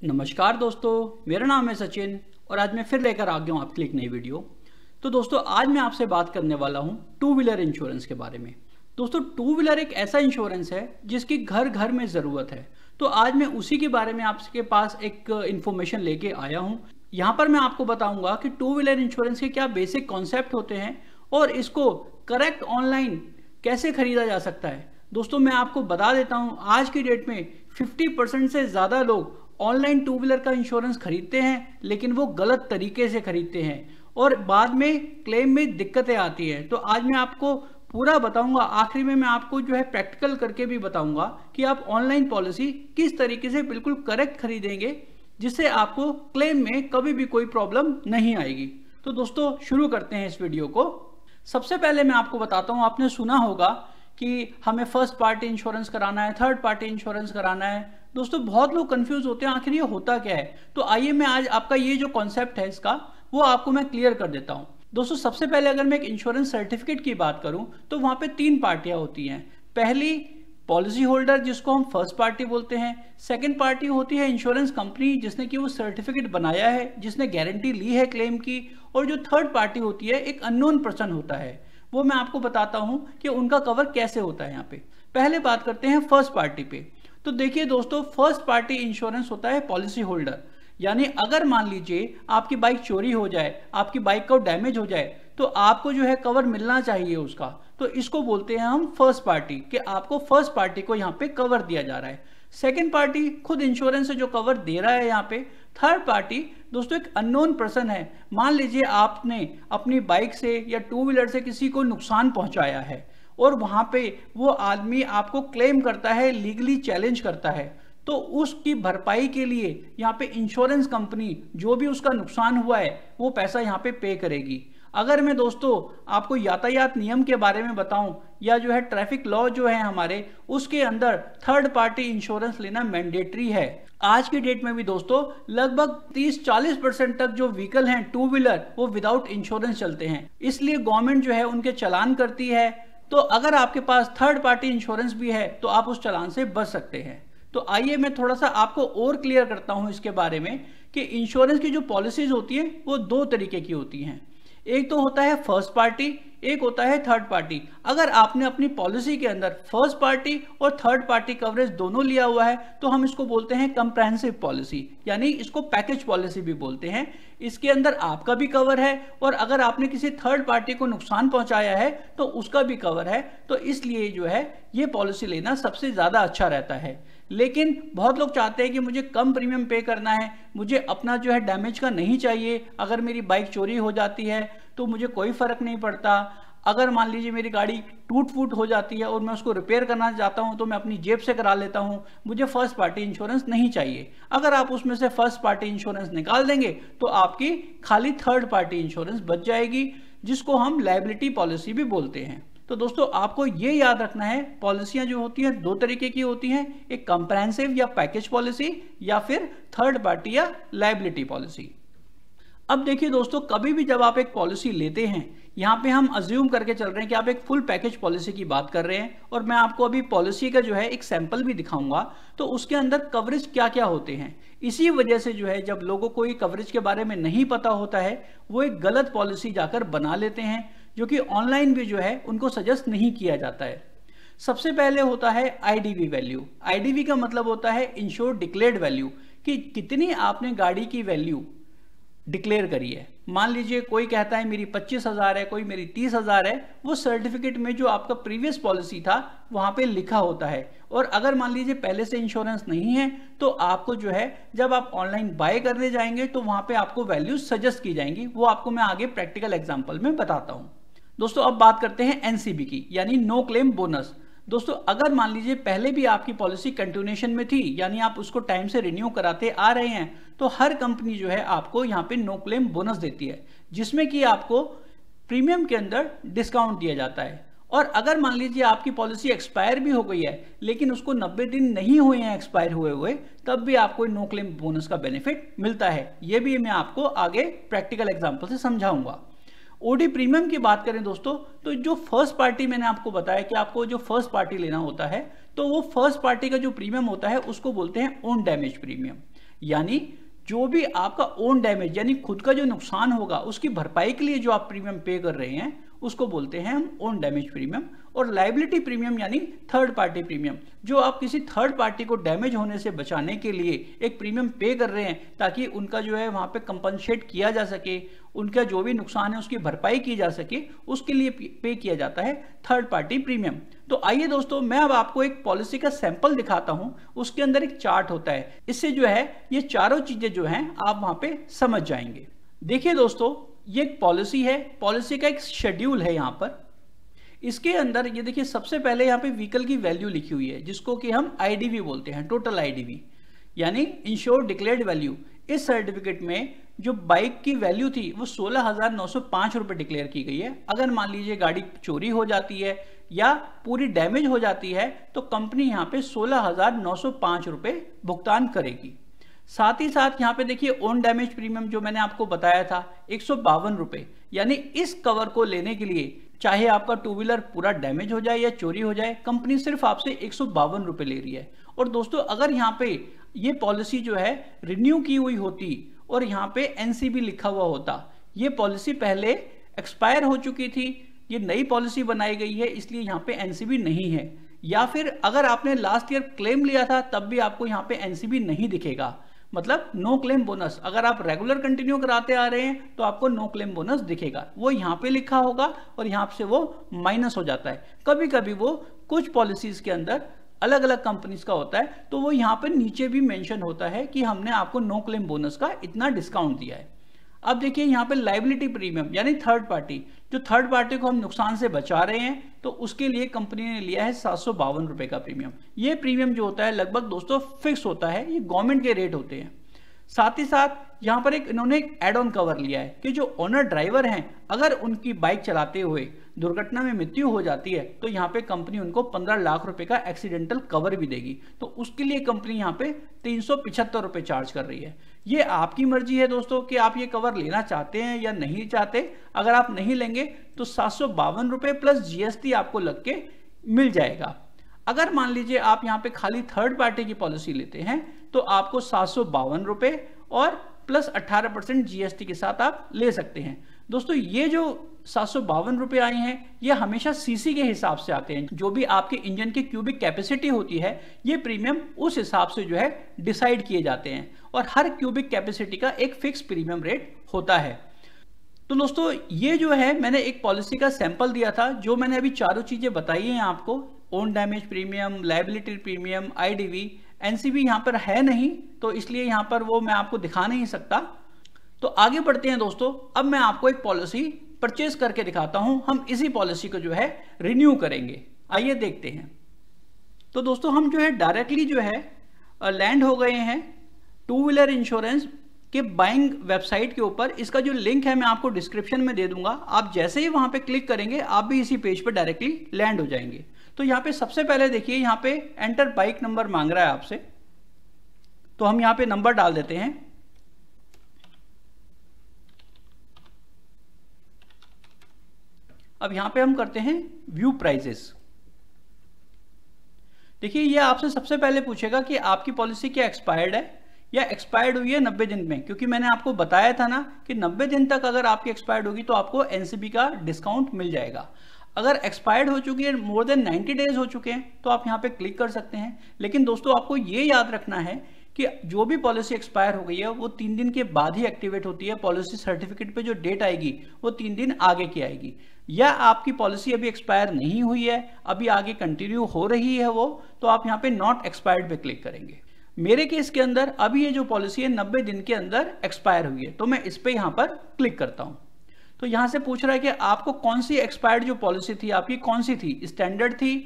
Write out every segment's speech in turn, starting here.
नमस्कार दोस्तों, मेरा नाम है सचिन और आज मैं फिर लेकर आ गया हूँ आपके लिए एक नई वीडियो। तो दोस्तों आज मैं आपसे बात करने वाला हूँ टू व्हीलर इंश्योरेंस के बारे में। दोस्तों टू व्हीलर एक ऐसा इंश्योरेंस है जिसकी घर घर में ज़रूरत है। तो आज मैं उसी के बारे में आपके पास एक इन्फॉर्मेशन लेके आया हूँ। यहाँ पर मैं आपको बताऊँगा कि टू व्हीलर इंश्योरेंस के क्या बेसिक कॉन्सेप्ट होते हैं और इसको करेक्ट ऑनलाइन कैसे खरीदा जा सकता है। दोस्तों मैं आपको बता देता हूँ, आज की डेट में 50% से ज़्यादा लोग ऑनलाइन टू व्हीलर का इंश्योरेंस खरीदते हैं, लेकिन वो गलत तरीके से खरीदते हैं और बाद में क्लेम में दिक्कतें आती हैं। तो आज मैं आपको पूरा बताऊंगा, आखिरी में मैं आपको जो है प्रैक्टिकल करके भी बताऊंगा कि आप ऑनलाइन पॉलिसी किस तरीके से बिल्कुल करेक्ट खरीदेंगे जिससे आपको क्लेम में कभी भी कोई प्रॉब्लम नहीं आएगी। तो दोस्तों शुरू करते हैं इस वीडियो को। सबसे पहले मैं आपको बताता हूँ, आपने सुना होगा कि हमें फर्स्ट पार्टी इंश्योरेंस कराना है, थर्ड पार्टी इंश्योरेंस कराना है। दोस्तों बहुत लोग कंफ्यूज होते हैं आखिर ये होता क्या है। तो आइए मैं आज आपका ये जो कॉन्सेप्ट है इसका वो आपको मैं क्लियर कर देता हूं। दोस्तों सबसे पहले अगर मैं एक इंश्योरेंस सर्टिफिकेट की बात करूं तो वहां पे 3 पार्टियां होती हैं। पहली पॉलिसी होल्डर जिसको हम फर्स्ट पार्टी बोलते हैं, सेकंड पार्टी होती है इंश्योरेंस कंपनी जिसने कि वो सर्टिफिकेट बनाया है, जिसने गारंटी ली है क्लेम की, और जो थर्ड पार्टी होती है एक अननोन पर्सन होता है। वो मैं आपको बताता हूं कि उनका कवर कैसे होता है। यहाँ पे पहले बात करते हैं फर्स्ट पार्टी पे। तो देखिए दोस्तों, फर्स्ट पार्टी इंश्योरेंस होता है पॉलिसी होल्डर, यानी अगर मान लीजिए आपकी बाइक चोरी हो जाए, आपकी बाइक का डैमेज हो जाए, तो आपको जो है कवर मिलना चाहिए उसका। तो इसको बोलते हैं हम फर्स्ट पार्टी, कि आपको फर्स्ट पार्टी को यहाँ पे कवर दिया जा रहा है। सेकेंड पार्टी खुद इंश्योरेंस से जो कवर दे रहा है यहाँ पे। थर्ड पार्टी दोस्तों एक अननोन पर्सन है। मान लीजिए आपने अपनी बाइक से या टू व्हीलर से किसी को नुकसान पहुंचाया है और वहां पे वो आदमी आपको क्लेम करता है, लीगली चैलेंज करता है, तो उसकी भरपाई के लिए यहाँ पे इंश्योरेंस कंपनी जो भी उसका नुकसान हुआ है वो पैसा यहाँ पे करेगी। अगर मैं दोस्तों आपको यातायात नियम के बारे में बताऊं या जो है ट्रैफिक लॉ जो है हमारे, उसके अंदर थर्ड पार्टी इंश्योरेंस लेना मैंडेटरी है। आज की डेट में भी दोस्तों लगभग 30-40% तक जो व्हीकल हैं टू व्हीलर वो विदाउट इंश्योरेंस चलते हैं, इसलिए गवर्नमेंट जो है उनके चालान करती है। तो अगर आपके पास थर्ड पार्टी इंश्योरेंस भी है तो आप उस चालान से बच सकते हैं। तो आइए मैं थोड़ा सा आपको और क्लियर करता हूं इसके बारे में कि इंश्योरेंस की जो पॉलिसीज होती हैं वो 2 तरीके की होती हैं। एक तो होता है फर्स्ट पार्टी, एक होता है थर्ड पार्टी। अगर आपने अपनी पॉलिसी के अंदर फर्स्ट पार्टी और थर्ड पार्टी कवरेज दोनों लिया हुआ है तो हम इसको बोलते हैं कंप्रेहेंसिव पॉलिसी, यानी इसको पैकेज पॉलिसी भी बोलते हैं। इसके अंदर आपका भी कवर है और अगर आपने किसी थर्ड पार्टी को नुकसान पहुंचाया है तो उसका भी कवर है। तो इसलिए जो है ये पॉलिसी लेना सबसे ज्यादा अच्छा रहता है। लेकिन बहुत लोग चाहते हैं कि मुझे कम प्रीमियम पे करना है, मुझे अपना जो है डैमेज का नहीं चाहिए, अगर मेरी बाइक चोरी हो जाती है तो मुझे कोई फर्क नहीं पड़ता, अगर मान लीजिए मेरी गाड़ी टूट फूट हो जाती है और मैं उसको रिपेयर करना चाहता हूं तो मैं अपनी जेब से करा लेता हूं, मुझे फर्स्ट पार्टी इंश्योरेंस नहीं चाहिए। अगर आप उसमें से फर्स्ट पार्टी इंश्योरेंस निकाल देंगे तो आपकी खाली थर्ड पार्टी इंश्योरेंस बच जाएगी, जिसको हम लायबिलिटी पॉलिसी भी बोलते हैं। तो दोस्तों आपको ये याद रखना है, पॉलिसियां जो होती हैं 2 तरीके की होती हैं, एक कंप्रेहेंसिव या पैकेज पॉलिसी या फिर थर्ड पार्टी या लायबिलिटी पॉलिसी। अब देखिए दोस्तों, कभी भी जब आप एक पॉलिसी लेते हैं, यहाँ पे हम अज्यूम करके चल रहे हैं कि आप एक फुल पैकेज पॉलिसी की बात कर रहे हैं और मैं आपको अभी पॉलिसी का जो है एक सैंपल भी दिखाऊंगा, तो उसके अंदर कवरेज क्या क्या होते हैं। इसी वजह से जो है जब लोगों को ये कवरेज के बारे में नहीं पता होता है वो एक गलत पॉलिसी जाकर बना लेते हैं, जो कि ऑनलाइन भी जो है उनको सजेस्ट नहीं किया जाता है। सबसे पहले होता है आईडीवी वैल्यू। आईडीवी का मतलब होता है इंश्योर्ड डिक्लेयर्ड वैल्यू, कि कितनी आपने गाड़ी की वैल्यू डिक्लेयर करी है। मान लीजिए कोई कहता है मेरी 25,000 है, कोई मेरी 30,000 है, वो सर्टिफिकेट में जो आपका प्रीवियस पॉलिसी था वहां पे लिखा होता है। और अगर मान लीजिए पहले से इंश्योरेंस नहीं है तो आपको जो है जब आप ऑनलाइन बाय करने जाएंगे तो वहां पे आपको वैल्यूज सजेस्ट की जाएंगी, वो आपको मैं आगे प्रैक्टिकल एग्जाम्पल में बताता हूं। दोस्तों अब बात करते हैं एनसीबी की, यानी नो क्लेम बोनस। दोस्तों अगर मान लीजिए पहले भी आपकी पॉलिसी कंटिन्यूएशन में थी, यानी आप उसको टाइम से रिन्यू कराते आ रहे हैं, तो हर कंपनी जो है आपको यहाँ पे नो क्लेम बोनस देती है, जिसमें कि आपको प्रीमियम के अंदर डिस्काउंट दिया जाता है। और अगर मान लीजिए आपकी पॉलिसी एक्सपायर भी हो गई है लेकिन उसको 90 दिन नहीं हुए हैं एक्सपायर हुए, तब भी आपको नो क्लेम बोनस का बेनिफिट मिलता है। ये भी मैं आपको आगे प्रैक्टिकल एग्जाम्पल से समझाऊंगा। ओडी प्रीमियम की बात करें दोस्तों, तो जो फर्स्ट पार्टी मैंने आपको बताया कि आपको जो फर्स्ट पार्टी लेना होता है, तो वो फर्स्ट पार्टी का जो प्रीमियम होता है उसको बोलते हैं ओन डैमेज प्रीमियम। यानी जो भी आपका ओन डैमेज यानी खुद का जो नुकसान होगा उसकी भरपाई के लिए जो आप प्रीमियम पे कर रहे हैं उसको बोलते हैं हम ओन डैमेज प्रीमियम। और लायबिलिटी प्रीमियम यानी थर्ड पार्टी प्रीमियम, जो आप किसी थर्ड पार्टी को डैमेज होने से बचाने के लिए एक प्रीमियम पे कर रहे हैं ताकि उनका जो है वहां पे कंपनसेट किया जा सके, उनका जो भी नुकसान है उसकी भरपाई की जा सके, उसके लिए पे किया जाता है थर्ड पार्टी प्रीमियम। तो आइए दोस्तों, मैं अब आपको एक पॉलिसी का सैंपल दिखाता हूं। उसके अंदर एक चार्ट होता है, इससे जो है ये चारों चीजें जो हैं आप वहां पे समझ जाएंगे। देखिए दोस्तों, ये एक पॉलिसी है, पॉलिसी का एक शेड्यूल है यहाँ पर। इसके अंदर ये देखिए, सबसे पहले यहाँ पे व्हीकल की वैल्यू लिखी हुई है जिसको कि हम आईडीवी बोलते हैं, टोटल आईडीवी यानी इंश्योर्ड डिक्लेयर्ड वैल्यू। इस सर्टिफिकेट में जो बाइक की वैल्यू थी वो 16,905 रुपये डिक्लेयर की गई है। अगर मान लीजिए गाड़ी चोरी हो जाती है या पूरी डैमेज हो जाती है तो कंपनी यहाँ पे 16,905 रुपये भुगतान करेगी। साथ ही साथ यहाँ पे देखिए ओन डैमेज प्रीमियम जो मैंने आपको बताया था 152 रुपये, यानी इस कवर को लेने के लिए चाहे आपका टू व्हीलर पूरा डैमेज हो जाए या चोरी हो जाए, कंपनी सिर्फ आपसे 152 रुपये ले रही है। और दोस्तों, अगर यहाँ पे ये पॉलिसी जो है रिन्यू की हुई होती और यहाँ पे एनसीबी लिखा हुआ होता, ये पॉलिसी पहले एक्सपायर हो चुकी थी, ये नई पॉलिसी बनाई गई है इसलिए यहाँ पे एनसीबी नहीं है, या फिर अगर आपने लास्ट ईयर क्लेम लिया था तब भी आपको यहाँ पे एनसीबी नहीं दिखेगा, मतलब नो क्लेम बोनस। अगर आप रेगुलर कंटिन्यू कराते आ रहे हैं तो आपको नो क्लेम बोनस दिखेगा, वो यहाँ पे लिखा होगा और यहाँ से वो माइनस हो जाता है। कभी कभी वो कुछ पॉलिसीज के अंदर अलग अलग कंपनीज का होता है तो वो यहाँ पर नीचे भी मेंशन होता है कि हमने आपको नो क्लेम बोनस का इतना डिस्काउंट दिया है। अब देखिए यहाँ पे लायबिलिटी प्रीमियम यानी थर्ड पार्टी, जो थर्ड पार्टी को हम नुकसान से बचा रहे हैं तो उसके लिए कंपनी ने लिया है 752 रुपए का प्रीमियम। ये प्रीमियम जो होता है लगभग दोस्तों फिक्स होता है, ये गवर्नमेंट के रेट होते हैं। साथ ही साथ यहाँ पर इन्होंने एक एड ऑन कवर लिया है कि जो ओनर ड्राइवर हैं अगर उनकी बाइक चलाते हुए दुर्घटना में मृत्यु हो जाती है तो यहाँ पे कंपनी उनको 15 लाख रुपए का एक्सीडेंटल कवर भी देगी। तो उसके लिए कंपनी यहाँ पे 375 रुपए चार्ज कर रही है। ये आपकी मर्जी है दोस्तों कि आप ये कवर लेना चाहते हैं या नहीं चाहते। अगर आप नहीं लेंगे तो 752 रुपए प्लस जीएसटी आपको लग के मिल जाएगा। अगर मान लीजिए आप यहाँ पे खाली थर्ड पार्टी की पॉलिसी लेते हैं तो आपको 752 रुपए और प्लस 18% जीएसटी के साथ आप ले सकते हैं। दोस्तों, ये जो 752 रुपए आए हैं ये हमेशा सीसी के हिसाब से आते हैं। जो भी आपके इंजन की क्यूबिक कैपेसिटी होती है ये प्रीमियम उस हिसाब से जो है डिसाइड किए जाते हैं और हर क्यूबिक कैपेसिटी का एक फिक्स प्रीमियम रेट होता है। तो दोस्तों, ये जो है मैंने एक पॉलिसी का सैंपल दिया था, जो मैंने अभी चारों चीजें बताई हैं आपको, own damage premium, liability premium, IDV, NCB यहाँ पर है नहीं तो इसलिए यहाँ पर वो मैं आपको दिखा नहीं सकता। तो आगे बढ़ते हैं दोस्तों, अब मैं आपको एक पॉलिसी परचेज करके दिखाता हूं। हम इसी पॉलिसी को जो है रिन्यू करेंगे, आइए देखते हैं। तो दोस्तों, हम जो है डायरेक्टली जो है लैंड हो गए हैं टू व्हीलर इंश्योरेंस के बाइंग वेबसाइट के ऊपर। इसका जो लिंक है मैं आपको डिस्क्रिप्शन में दे दूंगा, आप जैसे ही वहां पे क्लिक करेंगे आप भी इसी पेज पर डायरेक्टली लैंड हो जाएंगे। तो यहाँ पे सबसे पहले देखिए, यहाँ पे एंटर बाइक नंबर मांग रहा है आपसे, तो हम यहाँ पे नंबर डाल देते हैं। अब यहां पे हम करते हैं व्यू प्राइजेस। देखिए, ये आपसे सबसे पहले पूछेगा कि आपकी पॉलिसी क्या एक्सपायर्ड है या एक्सपायर्ड हुई है 90 दिन में, क्योंकि मैंने आपको बताया था ना कि 90 दिन तक अगर आपकी एक्सपायर्ड होगी तो आपको एनसीबी का डिस्काउंट मिल जाएगा। अगर एक्सपायर्ड हो चुकी है, मोर देन 90 डेज हो चुके हैं, तो आप यहाँ पे क्लिक कर सकते हैं। लेकिन दोस्तों, आपको ये याद रखना है कि जो भी पॉलिसी एक्सपायर हो गई है वो 3 दिन के बाद ही एक्टिवेट होती है। पॉलिसी सर्टिफिकेट पे जो डेट आएगी वो 3 दिन आगे की आएगी। या आपकी पॉलिसी अभी एक्सपायर नहीं हुई है, अभी आगे कंटिन्यू हो रही है वो, तो आप यहाँ पे नॉट एक्सपायर्ड पे क्लिक करेंगे। मेरे केस के अंदर अभी ये जो पॉलिसी है 90 दिन के अंदर एक्सपायर हुई है, तो मैं इस पे यहाँ पर क्लिक करता हूँ। तो यहाँ से पूछ रहा है कि आपको कौन सी एक्सपायर्ड जो पॉलिसी थी आपकी कौन सी थी, स्टैंडर्ड थी,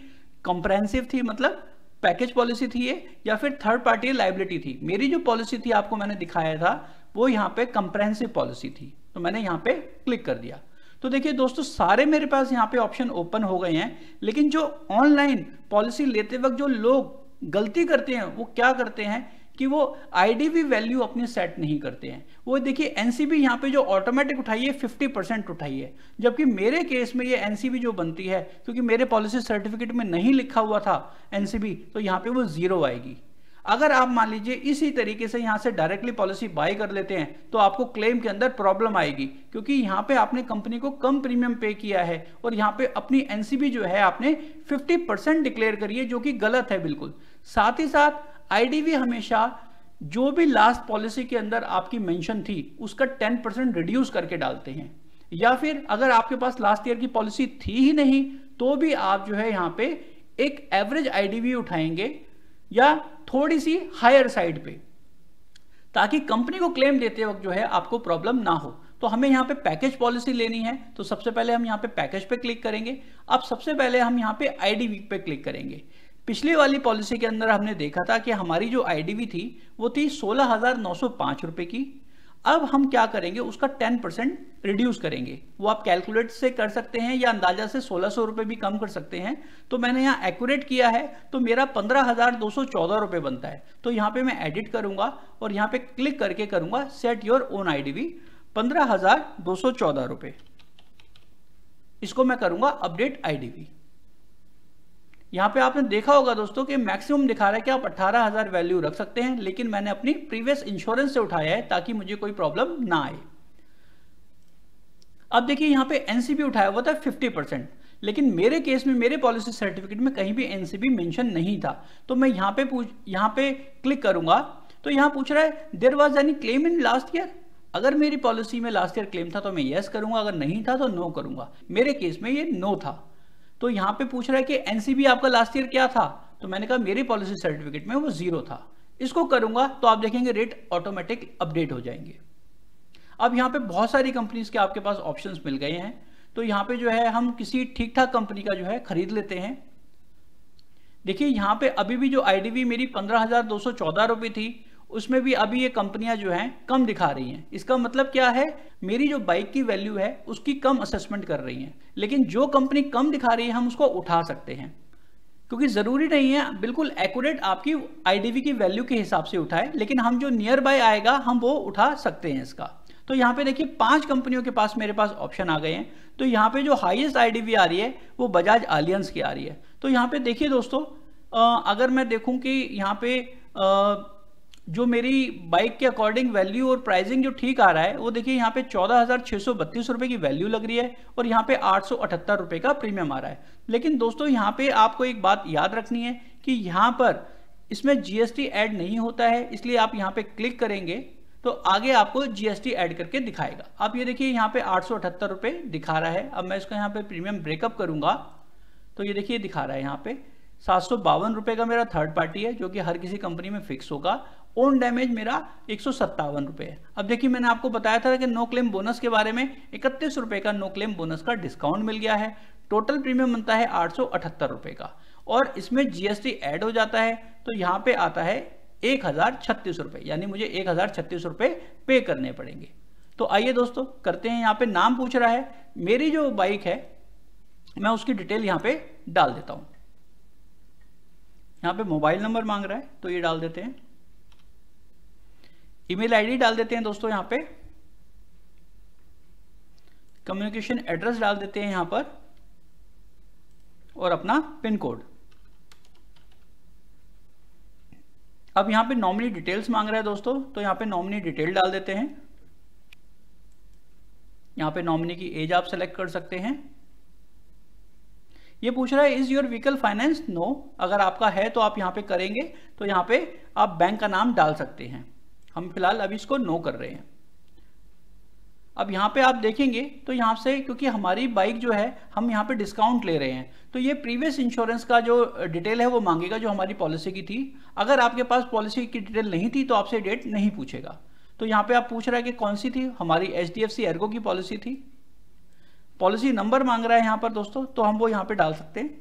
कॉम्प्रहेंसिव थी, मतलब पैकेज पॉलिसी थी ये, या फिर थर्ड पार्टी लायबिलिटी थी। मेरी जो पॉलिसी थी आपको मैंने दिखाया था वो यहाँ पे कॉम्प्रहेंसिव पॉलिसी थी, तो मैंने यहाँ पे क्लिक कर दिया। तो देखिए दोस्तों, सारे मेरे पास यहाँ पे ऑप्शन ओपन हो गए हैं। लेकिन जो ऑनलाइन पॉलिसी लेते वक्त जो लोग गलती करते हैं वो क्या करते हैं कि वो आईडीवी वैल्यू अपनी सेट नहीं करते हैं। वो देखिए एनसीबी यहाँ पे जो ऑटोमेटिक उठाई है 50% उठाई है, जबकि मेरे केस में ये एनसीबी जो बनती है, क्योंकि मेरे पॉलिसी सर्टिफिकेट में नहीं लिखा हुआ था एनसीबी, तो यहाँ पे वो 0 आएगी। अगर आप मान लीजिए इसी तरीके से यहाँ से डायरेक्टली पॉलिसी बाय कर लेते हैं तो आपको क्लेम के अंदर प्रॉब्लम आएगी, क्योंकि यहाँ पे आपने कंपनी को कम प्रीमियम पे किया है और यहाँ पे अपनी एनसीबी जो है आपने 50% डिक्लेयर करी है, जो कि गलत है बिल्कुल। साथ ही साथ आईडीवी हमेशा जो भी लास्ट पॉलिसी के अंदर आपकी मेंशन थी उसका 10% रिड्यूस करके डालते हैं, या फिर अगर आपके पास लास्ट ईयर की पॉलिसी थी ही नहीं तो भी आप जो है यहाँ पे एक एवरेज आईडीवी उठाएंगे या थोड़ी सी हायर साइड पे, ताकि कंपनी को क्लेम देते वक्त जो है आपको प्रॉब्लम ना हो। तो हमें यहाँ पे पैकेज पॉलिसी लेनी है, तो सबसे पहले हम यहाँ पे पैकेज पे क्लिक करेंगे। अब सबसे पहले हम यहाँ पे आईडीवी पे क्लिक करेंगे। पिछली वाली पॉलिसी के अंदर हमने देखा था कि हमारी जो आईडीवी थी वो थी 16,905 रुपए की। अब हम क्या करेंगे, उसका 10% रिड्यूस करेंगे। वो आप कैलकुलेट से कर सकते हैं या अंदाजा से 1600 रुपए भी कम कर सकते हैं। तो मैंने यहाँ एक्यूरेट किया है तो मेरा 15,214 रुपए बनता है। तो यहाँ पे मैं एडिट करूंगा और यहाँ पे क्लिक करके करूंगा सेट योर ओन आईडीवी 15,214 रुपए। इसको मैं करूंगा अपडेट आईडीवी। यहाँ पे आपने देखा होगा दोस्तों कि मैक्सिमम दिखा रहा है कि आप 18,000 वैल्यू रख सकते हैं, लेकिन मैंने अपनी प्रीवियस इंश्योरेंस से उठाया है ताकि मुझे कोई प्रॉब्लम ना आए। अब देखिए यहाँ पे एनसीबी उठाया हुआ था 50%, लेकिन मेरे केस में मेरे पॉलिसी सर्टिफिकेट में कहीं भी एनसीबी मेंशन नहीं था। तो मैं यहाँ पे क्लिक करूंगा तो यहाँ पूछ रहा है there was any claim in last year. अगर मेरी पॉलिसी में लास्ट ईयर क्लेम था तो मैं यस करूंगा, अगर नहीं था तो नो करूंगा। मेरे केस में ये नो था। तो यहाँ पे पूछ रहा है कि एनसीबी आपका लास्ट ईयर क्या था, तो मैंने कहा मेरी पॉलिसी सर्टिफिकेट में वो 0 था। इसको करूंगा तो आप देखेंगे रेट ऑटोमेटिक अपडेट हो जाएंगे। अब यहाँ पे बहुत सारी कंपनीज के आपके पास ऑप्शंस मिल गए हैं, तो यहाँ पे जो है हम किसी ठीक ठाक कंपनी का जो है खरीद लेते हैं। देखिए यहाँ पे अभी भी जो आईडीवी मेरी 15,214 रुपये थी, उसमें भी अभी ये कंपनियां जो हैं कम दिखा रही हैं। इसका मतलब क्या है, मेरी जो बाइक की वैल्यू है उसकी कम असेसमेंट कर रही हैं। लेकिन जो कंपनी कम दिखा रही है हम उसको उठा सकते हैं, क्योंकि जरूरी नहीं है बिल्कुल एक्यूरेट आपकी आईडीवी की वैल्यू के हिसाब से उठाए, लेकिन हम जो नियर बाय आएगा हम वो उठा सकते हैं इसका। तो यहाँ पे देखिए 5 कंपनियों के पास मेरे पास ऑप्शन आ गए हैं। तो यहाँ पे जो हाईएस्ट आईडीवी आ रही है वो बजाज आलियंस की आ रही है। तो यहाँ पे देखिए दोस्तों, अगर मैं देखूं कि यहाँ पे जो मेरी बाइक के अकॉर्डिंग वैल्यू और प्राइसिंग जो ठीक आ रहा है, वो देखिए यहाँ पे 14,632 रुपए की वैल्यू लग रही है और यहाँ पे 878 रुपए का प्रीमियम आ रहा है। लेकिन दोस्तों यहाँ पे आपको एक बात याद रखनी है कि यहाँ पर इसमें जीएसटी ऐड नहीं होता है, इसलिए आप यहाँ पे क्लिक करेंगे तो आगे आपको जीएसटी ऐड करके दिखाएगा। आप ये देखिए यहाँ पे 878 रुपए दिखा रहा है। अब मैं इसको यहाँ पे प्रीमियम ब्रेकअप करूंगा तो ये देखिए दिखा रहा है यहाँ पे 752 रुपए का मेरा थर्ड पार्टी है, जो कि हर किसी कंपनी में फिक्स होगा। ओन डैमेज मेरा 157 रुपए है। अब देखिए मैंने आपको बताया था कि नो क्लेम बोनस के बारे में, 31 रुपए का नो क्लेम बोनस का डिस्काउंट मिल गया है। टोटल प्रीमियम बनता है 878 रुपए का और इसमें जीएसटी ऐड हो जाता है तो यहाँ पे आता है 1,036 रुपए, यानी मुझे 1,036 रुपए पे करने पड़ेंगे। तो आइए दोस्तों करते हैं। यहाँ पे नाम पूछ रहा है, मेरी जो बाइक है मैं उसकी डिटेल यहाँ पे डाल देता हूं। यहाँ पे मोबाइल नंबर मांग रहा है तो ये डाल देते हैं। ईमेल आईडी डाल देते हैं दोस्तों यहाँ पे। कम्युनिकेशन एड्रेस डाल देते हैं यहाँ पर और अपना पिन कोड। अब यहाँ पे नॉमिनी डिटेल्स मांग रहा है दोस्तों, तो यहाँ पे नॉमिनी डिटेल डाल देते हैं। यहाँ पे नॉमिनी की एज आप सेलेक्ट कर सकते हैं। ये पूछ रहा है is your vehicle finance, no. अगर आपका है तो आप यहाँ पे करेंगे तो यहाँ पे आप बैंक का नाम डाल सकते हैं। हम फिलहाल अभी इसको नो कर रहे हैं। अब यहाँ पे आप देखेंगे तो यहाँ से, क्योंकि हमारी बाइक जो है हम यहाँ पे डिस्काउंट ले रहे हैं, तो ये प्रीवियस इंश्योरेंस का जो डिटेल है वो मांगेगा जो हमारी पॉलिसी की थी। अगर आपके पास पॉलिसी की डिटेल नहीं थी तो आपसे डेट नहीं पूछेगा। तो यहाँ पे आप पूछ रहा है कि कौन सी थी, हमारी HDFC एर्गो की पॉलिसी थी। पॉलिसी नंबर मांग रहा है यहाँ पर दोस्तों, तो हम वो यहाँ पे डाल सकते हैं।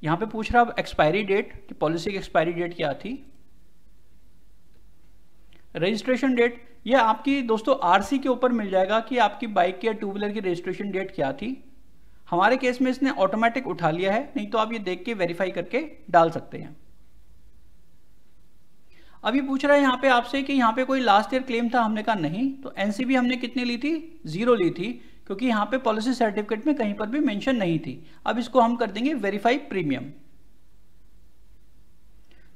यहाँ पे पूछ रहा है एक्सपायरी डेट, कि पॉलिसी की एक्सपायरी डेट क्या थी। रजिस्ट्रेशन डेट, ये आपकी दोस्तों आरसी के ऊपर मिल जाएगा कि आपकी बाइक या टू व्हीलर की रजिस्ट्रेशन डेट क्या थी। हमारे केस में इसने ऑटोमेटिक उठा लिया है, नहीं तो आप ये देख के वेरीफाई करके डाल सकते हैं। अभी पूछ रहा है यहाँ पे आपसे कि यहाँ पे कोई लास्ट ईयर क्लेम था, हमने कहा नहीं। तो एनसीबी हमने कितनी ली थी, 0 ली थी, क्योंकि यहाँ पे पॉलिसी सर्टिफिकेट में कहीं पर भी मेंशन नहीं थी। अब इसको हम कर देंगे वेरीफाई प्रीमियम।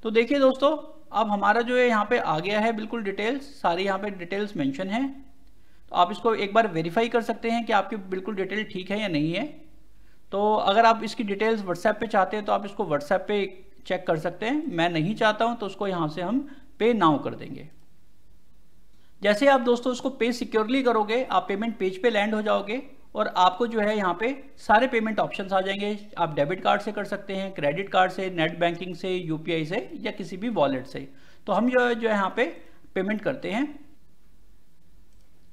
तो देखिए दोस्तों, अब हमारा जो है यहाँ पे आ गया है बिल्कुल डिटेल्स, सारी यहाँ पे डिटेल्स मेंशन है। तो आप इसको एक बार वेरीफाई कर सकते हैं कि आपकी बिल्कुल डिटेल ठीक है या नहीं है। तो अगर आप इसकी डिटेल्स व्हाट्सएप पे चाहते हैं तो आप इसको व्हाट्सएप पे चेक कर सकते हैं। मैं नहीं चाहता हूँ तो उसको यहाँ से हम पे नाउ कर देंगे। जैसे आप दोस्तों उसको पे सिक्योरली करोगे, आप पेमेंट पेज पे लैंड हो जाओगे और आपको जो है यहाँ पे सारे पेमेंट ऑप्शंस आ जाएंगे। आप डेबिट कार्ड से कर सकते हैं, क्रेडिट कार्ड से, नेट बैंकिंग से, यूपीआई से या किसी भी वॉलेट से। तो हम जो है यहाँ पे पेमेंट करते हैं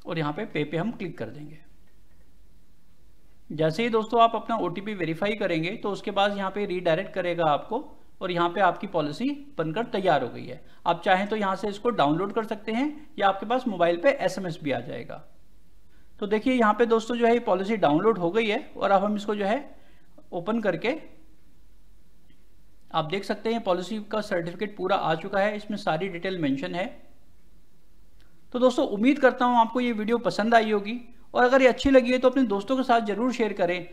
और यहाँ पे हम क्लिक कर देंगे। जैसे ही दोस्तों आप अपना ओटीपी वेरीफाई करेंगे तो उसके बाद यहाँ पे रीडायरेक्ट करेगा आपको और यहाँ पे आपकी पॉलिसी बनकर तैयार हो गई है। आप चाहें तो यहाँ से इसको डाउनलोड कर सकते हैं या आपके पास मोबाइल पे एसएमएस भी आ जाएगा। तो देखिए यहाँ पे दोस्तों जो है ये पॉलिसी डाउनलोड हो गई है और अब हम इसको जो है ओपन करके आप देख सकते हैं पॉलिसी का सर्टिफिकेट पूरा आ चुका है, इसमें सारी डिटेल मेंशन है। तो दोस्तों उम्मीद करता हूँ आपको ये वीडियो पसंद आई होगी और अगर ये अच्छी लगी है तो अपने दोस्तों के साथ जरूर शेयर करें,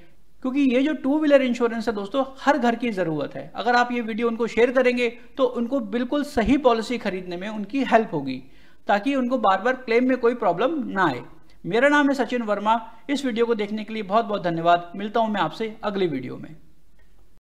क्योंकि ये जो टू व्हीलर इंश्योरेंस है दोस्तों हर घर की ज़रूरत है। अगर आप ये वीडियो उनको शेयर करेंगे तो उनको बिल्कुल सही पॉलिसी खरीदने में उनकी हेल्प होगी, ताकि उनको बार बार क्लेम में कोई प्रॉब्लम ना आए। मेरा नाम है सचिन वर्मा। इस वीडियो को देखने के लिए बहुत बहुत धन्यवाद। मिलता हूं मैं आपसे अगली वीडियो में।